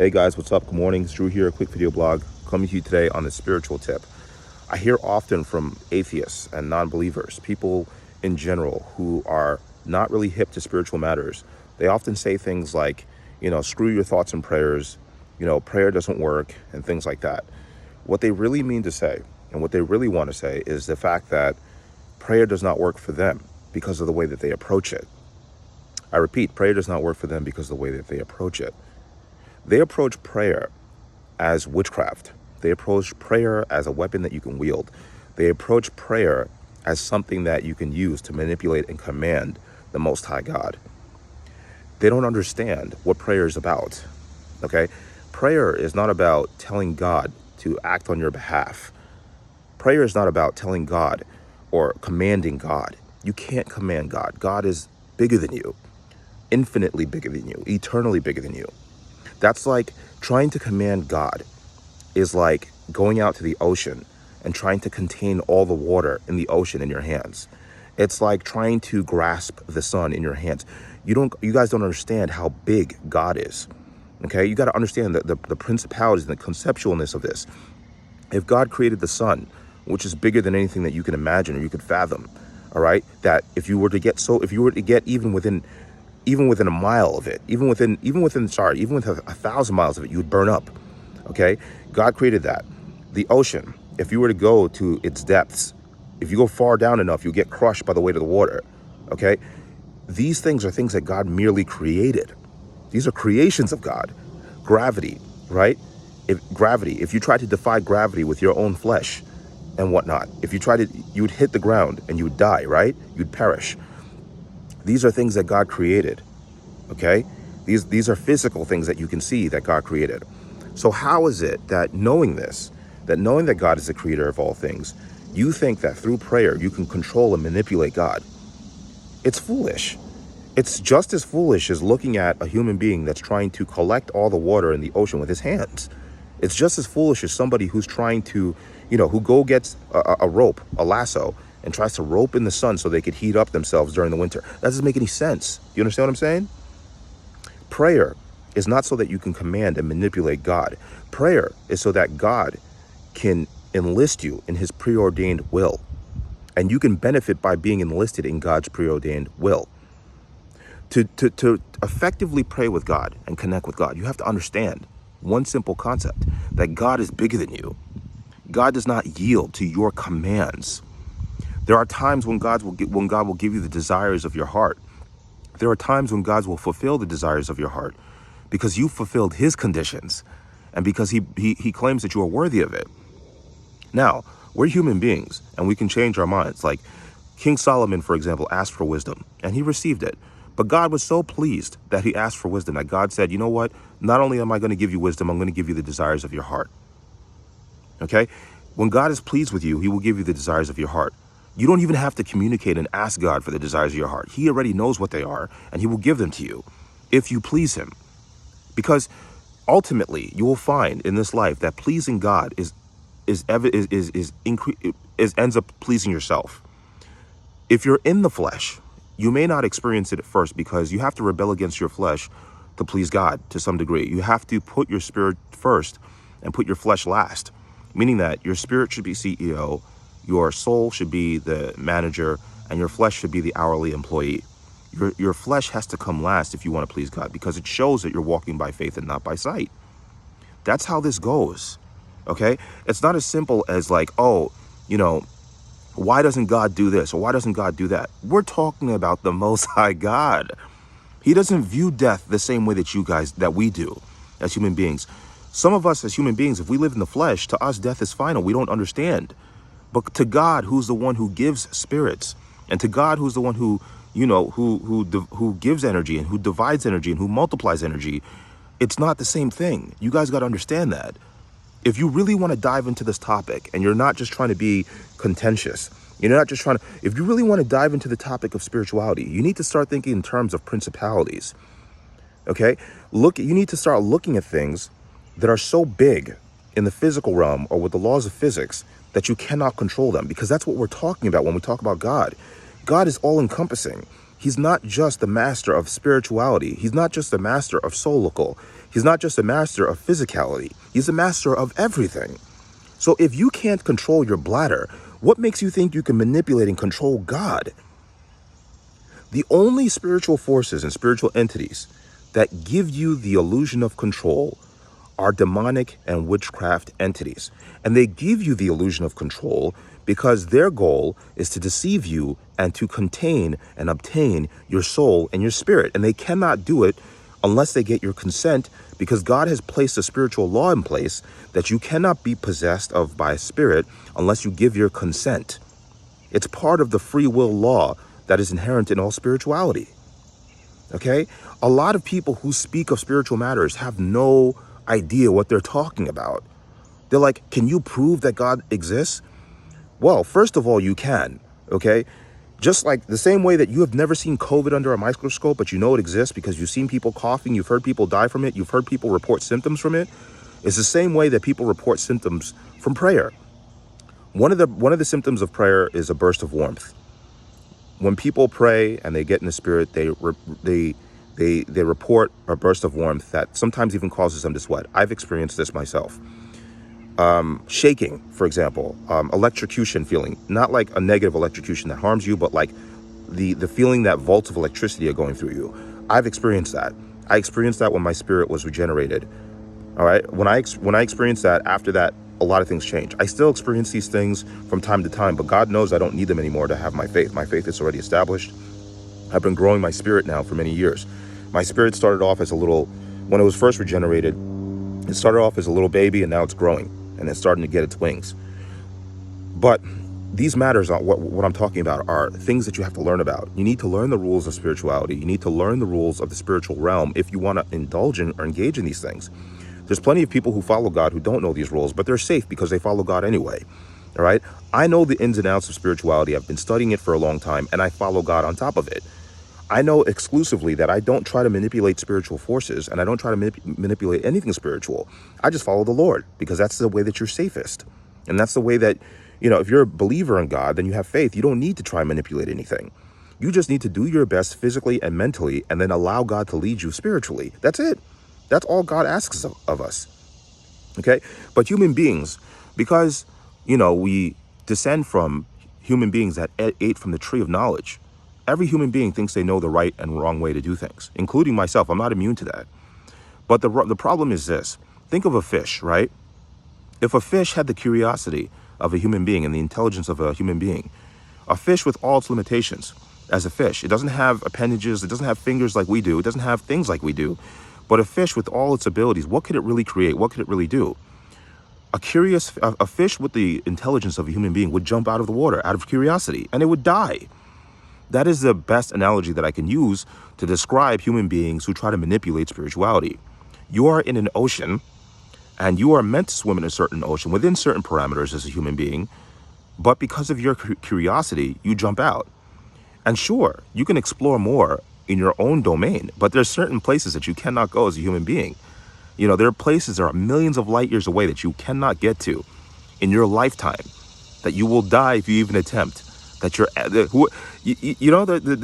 Hey guys, what's up? Good morning. It's Drew here, a quick video blog coming to you today on the spiritual tip. I hear often from atheists and non-believers, people in general who are not really hip to spiritual matters. They often say things like, screw your thoughts and prayers, prayer doesn't work and things like that. What they really mean to say and what they really want to say is the fact that prayer does not work for them because of the way that they approach it. I repeat, prayer does not work for them because of the way that they approach it. They approach prayer as witchcraft. They approach prayer as a weapon that you can wield. They approach prayer as something that you can use to manipulate and command the Most High God. They don't understand what prayer is about, okay? Prayer is not about telling God to act on your behalf. Prayer is not about telling God or commanding God. You can't command God. God is bigger than you, infinitely bigger than you, eternally bigger than you. That's like trying to command God is like going out to the ocean and trying to contain all the water in the ocean in your hands. It's like trying to grasp the sun in your hands. You guys don't understand how big God is. Okay, you got to understand the principalities and the conceptualness of this. If God created the sun, which is bigger than anything that you can imagine or you could fathom, all right, that if you were to get even within a mile of it, even within 1,000 miles of it, you would burn up. Okay, God created that. The ocean, if you were to go to its depths, if you go far down enough, you'll get crushed by the weight of the water. Okay, these things are things that God merely created. These are creations of God. Gravity, right? If you try to defy gravity with your own flesh and whatnot, you would hit the ground and you would die, right? You'd perish. These are things that God created, okay? These are physical things that you can see that God created. So how is it that knowing that God is the creator of all things, you think that through prayer you can control and manipulate God? It's foolish. It's just as foolish as looking at a human being that's trying to collect all the water in the ocean with his hands. It's just as foolish as somebody who's trying to, who gets a rope, a lasso, and tries to rope in the sun so they could heat up themselves during the winter. That doesn't make any sense. Do you understand what I'm saying? Prayer is not so that you can command and manipulate God. Prayer is so that God can enlist you in his preordained will. And you can benefit by being enlisted in God's preordained will. To effectively pray with God and connect with God, you have to understand one simple concept, that God is bigger than you. God does not yield to your commands. There are times when God will give you the desires of your heart. There are times when God will fulfill the desires of your heart because you fulfilled his conditions and because he claims that you are worthy of it. Now, we're human beings and we can change our minds. Like King Solomon, for example, asked for wisdom and he received it. But God was so pleased that he asked for wisdom that God said, you know what? Not only am I going to give you wisdom, I'm going to give you the desires of your heart. Okay? When God is pleased with you, he will give you the desires of your heart. You don't even have to communicate and ask God for the desires of your heart. He already knows what they are, and he will give them to you if you please him. Because ultimately, you will find in this life that pleasing God ends up pleasing yourself. If you're in the flesh, you may not experience it at first because you have to rebel against your flesh to please God to some degree. You have to put your spirit first and put your flesh last, meaning that your spirit should be CEO, your soul should be the manager, and your flesh should be the hourly employee. Your flesh has to come last if you want to please God because it shows that you're walking by faith and not by sight. That's how this goes, okay? It's not as simple as like, why doesn't God do this or why doesn't God do that? We're talking about the Most High God. He doesn't view death the same way that we do as human beings. Some of us as human beings, if we live in the flesh, to us death is final. We don't understand. But to God, who's the one who gives spirits, and to God, who's the one who gives energy and who divides energy and who multiplies energy, it's not the same thing. You guys got to understand that. If you really want to dive into this topic and you're not just trying to be contentious, if you really want to dive into the topic of spirituality, you need to start thinking in terms of principalities. Okay? You need to start looking at things that are so big in the physical realm or with the laws of physics that you cannot control them, because that's what we're talking about when we talk about God. God is all encompassing. He's not just the master of spirituality. He's not just the master of soulical. He's not just a master of physicality. He's the master of everything. So if you can't control your bladder, what makes you think you can manipulate and control God? The only spiritual forces and spiritual entities that give you the illusion of control are demonic and witchcraft entities. And they give you the illusion of control because their goal is to deceive you and to contain and obtain your soul and your spirit. And they cannot do it unless they get your consent, because God has placed a spiritual law in place that you cannot be possessed of by a spirit unless you give your consent. It's part of the free will law that is inherent in all spirituality. Okay? A lot of people who speak of spiritual matters have no idea what they're talking about. They're like, can you prove that God exists? Well, first of all, you can. Okay? Just like the same way that you have never seen COVID under a microscope, but you know it exists because you've seen people coughing, you've heard people die from it, you've heard people report symptoms from it. It's the same way that people report symptoms from prayer. One of the symptoms of prayer is a burst of warmth. When people pray and they get in the spirit, they report a burst of warmth that sometimes even causes them to sweat. I've experienced this myself. Shaking, for example, electrocution feeling, not like a negative electrocution that harms you, but like the feeling that volts of electricity are going through you. I've experienced that. I experienced that when my spirit was regenerated. All right. When I experienced that, after that, a lot of things change. I still experience these things from time to time, but God knows I don't need them anymore to have my faith. My faith is already established. I've been growing my spirit now for many years. My spirit started off as when it was first regenerated, it started off as a little baby, and now it's growing and it's starting to get its wings. But these matters, what I'm talking about, are things that you have to learn about. You need to learn the rules of spirituality. You need to learn the rules of the spiritual realm if you want to indulge in or engage in these things. There's plenty of people who follow God who don't know these rules, but they're safe because they follow God anyway. All right. I know the ins and outs of spirituality. I've been studying it for a long time, and I follow God on top of it. I know exclusively that I don't try to manipulate spiritual forces, and I don't try to manipulate anything spiritual. I just follow the Lord because that's the way that you're safest. And that's the way that, if you're a believer in God, then you have faith. You don't need to try and manipulate anything. You just need to do your best physically and mentally, and then allow God to lead you spiritually. That's it. That's all God asks of us. Okay? But human beings, because, we descend from human beings that ate from the tree of knowledge, every human being thinks they know the right and wrong way to do things, including myself. I'm not immune to that. But the problem is this. Think of a fish, right? If a fish had the curiosity of a human being and the intelligence of a human being, a fish with all its limitations as a fish, it doesn't have appendages, it doesn't have fingers like we do, it doesn't have things like we do, but a fish with all its abilities, what could it really create? What could it really do? A fish with the intelligence of a human being would jump out of the water out of curiosity, and it would die. That is the best analogy that I can use to describe human beings who try to manipulate spirituality. You are in an ocean, and you are meant to swim in a certain ocean within certain parameters as a human being, but because of your curiosity, you jump out. And sure, you can explore more in your own domain, but there's certain places that you cannot go as a human being. There are places that are millions of light years away that you cannot get to in your lifetime, that you will die if you even attempt. There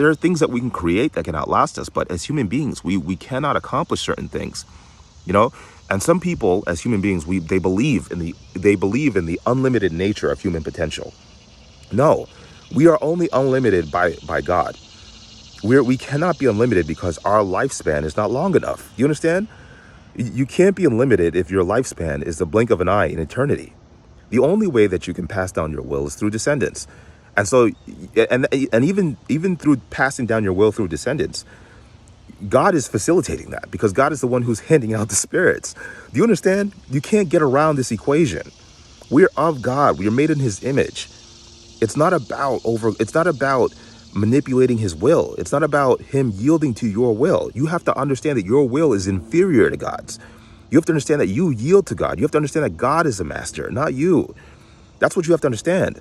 are things that we can create that can outlast us, but as human beings, we cannot accomplish certain things, And some people, as human beings, they believe in the unlimited nature of human potential. No, we are only unlimited by God. We cannot be unlimited because our lifespan is not long enough. You understand? You can't be unlimited if your lifespan is the blink of an eye in eternity. The only way that you can pass down your will is through descendants. And so, and even through passing down your will through descendants, God is facilitating that because God is the one who's handing out the spirits. Do you understand? You can't get around this equation. We're of God. We are made in his image. It's not about manipulating his will. It's not about him yielding to your will. You have to understand that your will is inferior to God's. You have to understand that you yield to God. You have to understand that God is the master, not you. That's what you have to understand.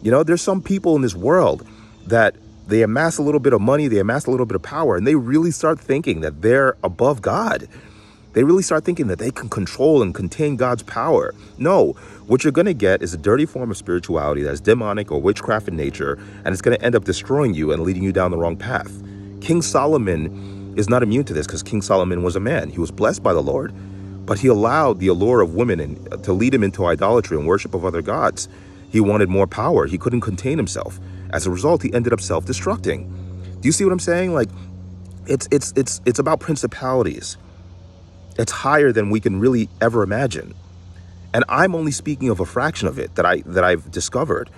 There's some people in this world that they amass a little bit of money, they amass a little bit of power, and they really start thinking that they're above God. They really start thinking that they can control and contain God's power. No, what you're going to get is a dirty form of spirituality that's demonic or witchcraft in nature, and it's going to end up destroying you and leading you down the wrong path. King Solomon is not immune to this because King Solomon was a man. He was blessed by the Lord, but he allowed the allure of women to lead him into idolatry and worship of other gods. He wanted more power. He couldn't contain himself. As a result, he ended up self-destructing. Do you see what I'm saying? Like, it's about principalities. It's higher than we can really ever imagine. And I'm only speaking of a fraction of it that I've discovered.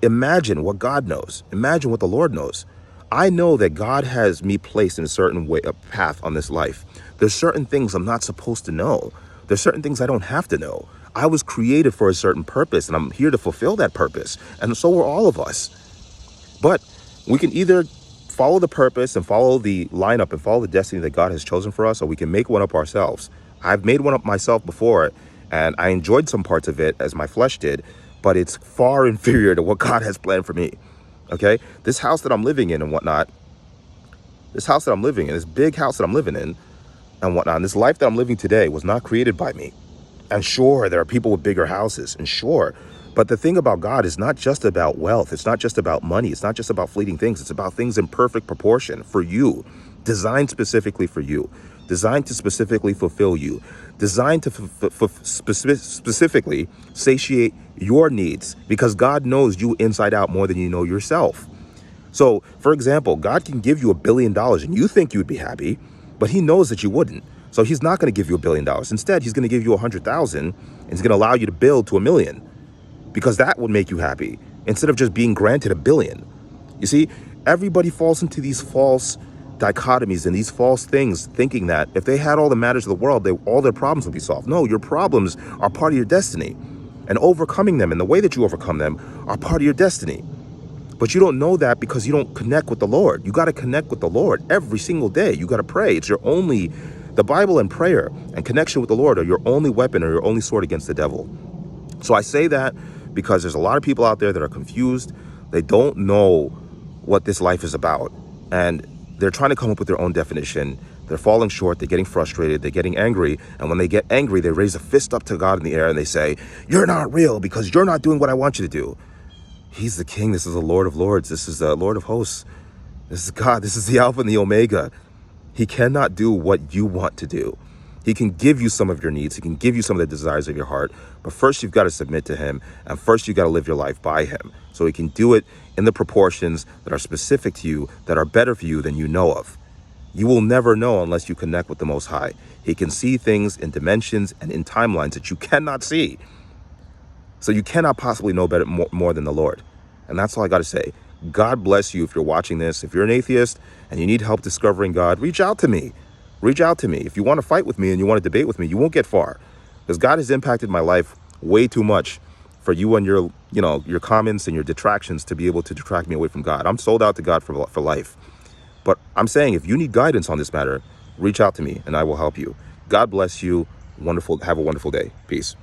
Imagine what God knows. Imagine what the Lord knows. I know that God has me placed in a certain way, a path on this life. There's certain things I'm not supposed to know. There's certain things I don't have to know. I was created for a certain purpose, and I'm here to fulfill that purpose. And so are all of us. But we can either follow the purpose and follow the lineup and follow the destiny that God has chosen for us, or we can make one up ourselves. I've made one up myself before, and I enjoyed some parts of it as my flesh did, but it's far inferior to what God has planned for me. Okay? This house that I'm living in and whatnot, this big house that I'm living in and whatnot, and this life that I'm living today was not created by me. And sure, there are people with bigger houses, and sure, but the thing about God is not just about wealth. It's not just about money. It's not just about fleeting things. It's about things in perfect proportion for you, designed specifically for you, designed to specifically fulfill you, designed to specifically satiate your needs, because God knows you inside out more than you know yourself. So, for example, God can give you $1 billion and you think you'd be happy, but he knows that you wouldn't. So he's not going to give you $1 billion. Instead, he's going to give you 100,000 and he's going to allow you to build to 1 million. Because that would make you happy instead of just being granted 1 billion. You see, everybody falls into these false dichotomies and these false things, thinking that if they had all the matters of the world, all their problems would be solved. No, your problems are part of your destiny, and overcoming them and the way that you overcome them are part of your destiny. But you don't know that because you don't connect with the Lord. You got to connect with the Lord every single day. You got to pray. The Bible and prayer and connection with the Lord are your only weapon or your only sword against the devil. So I say that because there's a lot of people out there that are confused. They don't know what this life is about. And they're trying to come up with their own definition. They're falling short. They're getting frustrated. They're getting angry. And when they get angry, they raise a fist up to God in the air and they say, "You're not real because you're not doing what I want you to do." He's the King. This is the Lord of Lords. This is the Lord of Hosts. This is God. This is the Alpha and the Omega. He cannot do what you want to do. He can give you some of your needs. He can give you some of the desires of your heart. But first, you've got to submit to him. And first, you've got to live your life by him. So he can do it in the proportions that are specific to you, that are better for you than you know of. You will never know unless you connect with the Most High. He can see things in dimensions and in timelines that you cannot see. So you cannot possibly know better more than the Lord. And that's all I got to say. God bless you if you're watching this. If you're an atheist and you need help discovering God, reach out to me. Reach out to me. If you want to fight with me and you want to debate with me, you won't get far. Because God has impacted my life way too much for you and your comments and your detractions to be able to detract me away from God. I'm sold out to God for life. But I'm saying if you need guidance on this matter, reach out to me and I will help you. God bless you. Have a wonderful day. Peace.